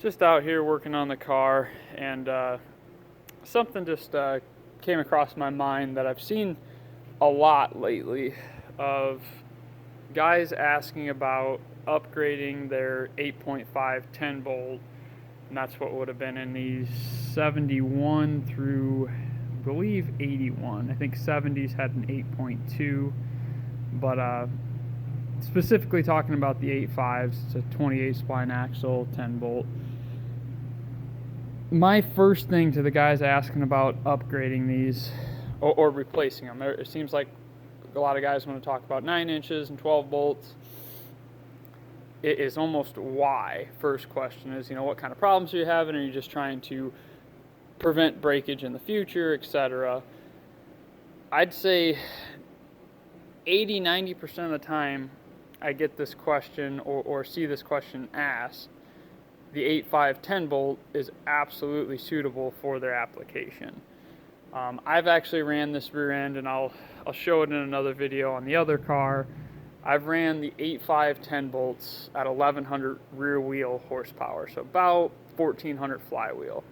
Just out here working on the car, and something just came across my mind that I've seen a lot lately of guys asking about upgrading their 8.5 10 bolt, and that's what would have been in these 71 through I believe 81. I think 70s had an 8.2, but specifically talking about the 8.5s, it's a 28 spline axle 10 bolt. My first thing to the guys asking about upgrading these or replacing them, it seems like a lot of guys want to talk about 9 inches and 12 bolts. It is almost why. First question is, what kind of problems are you having? Are you just trying to prevent breakage in the future, etc.? I'd say 80-90% of the time I get this question or see this question asked, the 8.5 10 bolt is absolutely suitable for their application. I've actually ran this rear end, and I'll show it in another video on the other car. I've ran the 8.5 10 bolts at 1100 rear wheel horsepower, so about 1400 flywheel,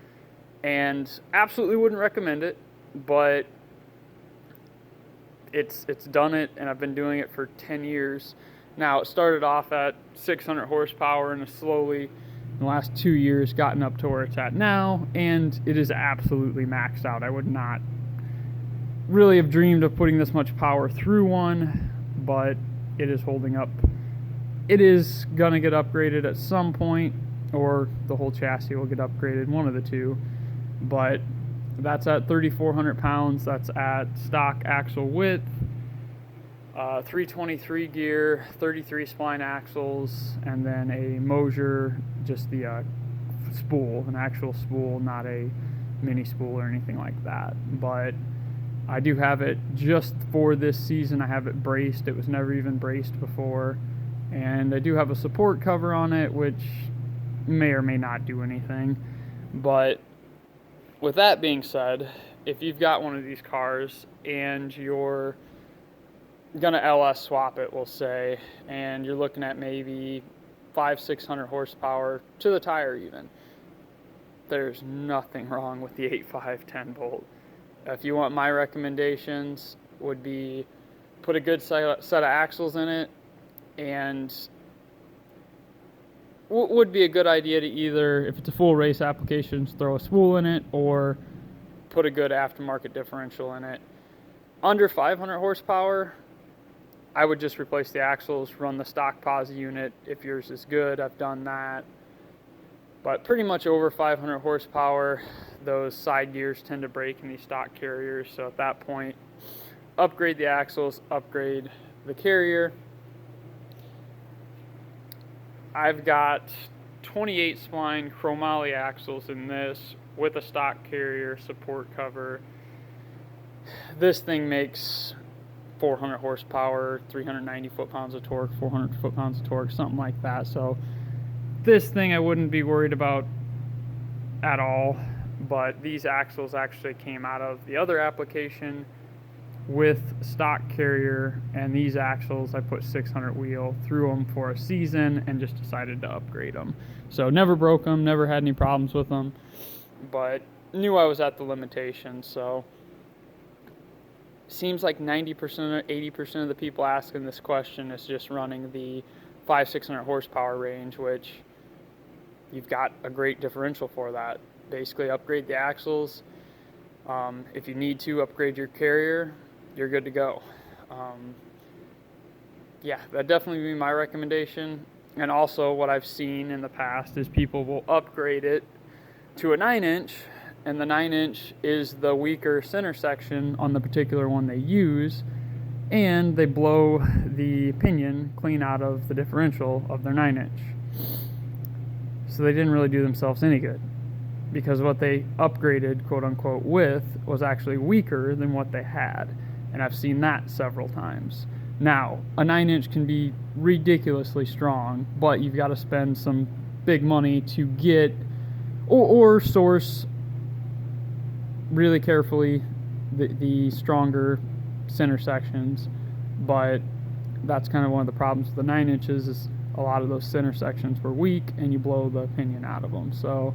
and absolutely wouldn't recommend it, but it's done it, and I've been doing it for 10 years. Now, it started off at 600 horsepower and slowly in the last 2 years gotten up to where it's at now, and it is absolutely maxed out. I would not really have dreamed of putting this much power through one, but it is holding up. It is gonna get upgraded at some point, or the whole chassis will get upgraded, one of the two, but that's at 3,400 pounds. That's at stock axle width, 323 gear, 33 spline axles, and then a Mosier, just the spool, an actual spool, not a mini spool or anything like that. But I do have it just for this season. I have it braced. It was never even braced before, and I do have a support cover on it, which may or may not do anything. But with that being said, if you've got one of these cars and you're gonna LS swap it, we'll say, and you're looking at maybe 500-600 horsepower to the tire even, there's nothing wrong with the 8.5 10 bolt. If you want my recommendations, would be put a good set of axles in it, and would be a good idea to either, if it's a full race application, throw a spool in it or put a good aftermarket differential in it. Under 500 horsepower, I would just replace the axles, run the stock posi unit if yours is good. I've done that. But pretty much over 500 horsepower, those side gears tend to break in these stock carriers. So at that point, upgrade the axles, upgrade the carrier. I've got 28 spline chromoly axles in this with a stock carrier support cover. This thing makes 400 horsepower, 390 foot-pounds of torque, 400 foot-pounds of torque, something like that. So this thing I wouldn't be worried about at all, but these axles actually came out of the other application with stock carrier, and these axles I put 600 wheel through them for a season and just decided to upgrade them. So never broke them, never had any problems with them, but knew I was at the limitation. So seems like 90% or 80% of the people asking this question is just running the 500-600 horsepower range, which you've got a great differential for that. Basically upgrade the axles. If you need to upgrade your carrier, you're good to go. Yeah, that'd definitely be my recommendation. And also what I've seen in the past is people will upgrade it to a 9-inch, and the 9-inch is the weaker center section on the particular one they use, and they blow the pinion clean out of the differential of their 9-inch. So they didn't really do themselves any good, because what they upgraded, quote unquote, with was actually weaker than what they had. And I've seen that several times. Now, a 9-inch can be ridiculously strong, but you've got to spend some big money to get or source really carefully the stronger center sections. But that's kind of one of the problems with the 9 inches, is a lot of those center sections were weak and you blow the pinion out of them. So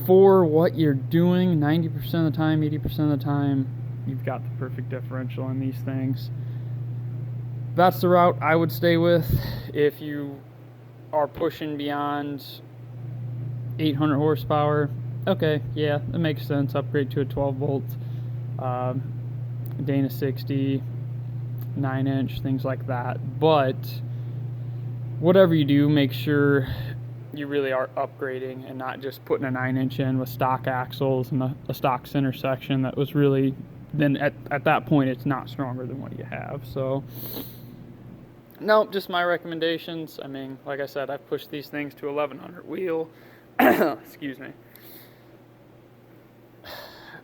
for what you're doing, 90% of the time, 80% of the time, you've got the perfect differential in these things. That's the route I would stay with. If you are pushing beyond 800 horsepower, okay, yeah, it makes sense. Upgrade to a 12 volt Dana 60, 9-inch, things like that. But whatever you do, make sure you really are upgrading and not just putting a 9-inch in with stock axles and a stock center section that was really, then at that point it's not stronger than what you have. So no, just my recommendations. I mean, like I said, I've pushed these things to 1100 wheel. Excuse me.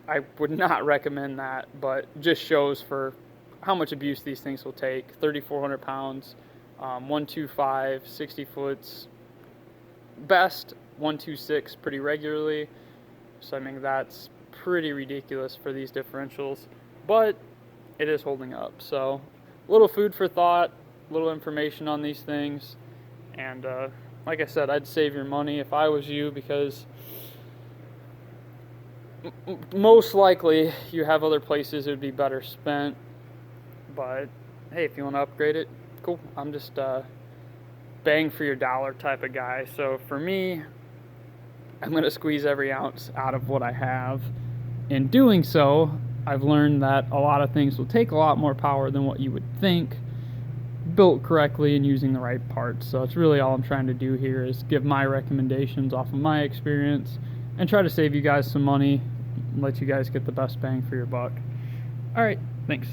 I would not recommend that, but just shows for how much abuse these things will take. 3,400 pounds, 125, 60 foots, best 126 pretty regularly. So I mean, that's pretty ridiculous for these differentials, but it is holding up. So a little food for thought, a little information on these things, and like I said, I'd save your money if I was you, because most likely you have other places it would be better spent. But hey, if you want to upgrade it, cool. I'm just bang for your dollar type of guy. So for me, I'm going to squeeze every ounce out of what I have. In doing so, I've learned that a lot of things will take a lot more power than what you would think, built correctly and using the right parts. So it's really all I'm trying to do here is give my recommendations off of my experience and try to save you guys some money, let you guys get the best bang for your buck. All right, thanks.